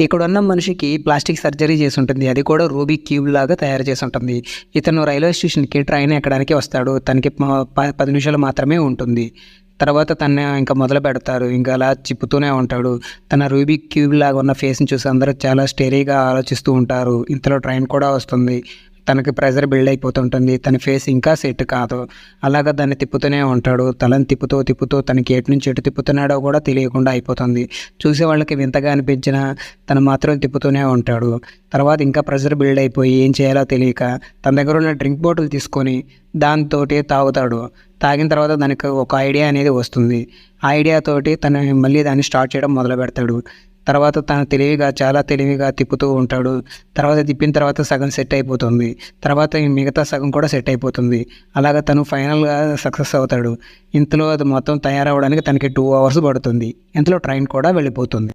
ఇక్కడున్న మనిషికి plastic surgery చేసుంటుంది. అది కూడా రూబిక్ క్యూబ్ లాగా తయారు చేసుంటుంది. ఇతను రైల్వే స్టేషన్‌కి ట్రైన్ ఎక్కడానికి వస్తాడు. తనకి 10 నిమిషాలు మాత్రమే ఉంటుంది. తర్వాత తనని ఇంక మొదలుపెడతారు. ఇంక అలా తిప్పుతూనే ఉంటాడు. తన రూబిక్ క్యూబ్ లాగా ఉన్న ఫేస్‌ని చూసి అందరూ చాలా స్టేరీగా ఆలోచిస్తూ ఉంటారు. ఇంతలో ట్రైన్ కూడా వస్తుంది. తనకి ప్రెషర్ బిల్డ్ అయిపోతుంటుంది. తన ఫేస్ ఇంకా సెట్ కాదు. అలాగా దాన్ని తిప్పుతూనే ఉంటాడు. తలని తిప్పుతూ తనకి ఎటు నుంచి ఎటు తిప్పుతున్నాడో కూడా తెలియకుండా అయిపోతుంది. చూసేవాళ్ళకి వింతగా అనిపించినా తను మాత్రం తిప్పుతూనే ఉంటాడు. తర్వాత ఇంకా ప్రెషర్ బిల్డ్ అయిపోయి ఏం చేయాలో తెలియక తన దగ్గర ఉన్న డ్రింక్ బాటిల్ తీసుకొని దాంతోటి తాగుతాడు. తాగిన తర్వాత దానికి ఒక ఐడియా అనేది వస్తుంది. ఆ ఐడియాతోటి తను మళ్ళీ దాన్ని స్టార్ట్ చేయడం మొదలుపెడతాడు. తర్వాత తను చాలా తెలివిగా తిప్పుతూ ఉంటాడు. తర్వాత తిప్పిన తర్వాత సగం సెట్ అయిపోతుంది. తర్వాత ఈ మిగతా సగం కూడా సెట్ అయిపోతుంది. అలాగా తను ఫైనల్‌గా సక్సెస్ అవుతాడు. ఇంతలో అది మొత్తం తయారవ్వడానికి తనకి 2 అవర్స్ పడుతుంది. ఇంతలో ట్రైన్ కూడా వెళ్ళిపోతుంది.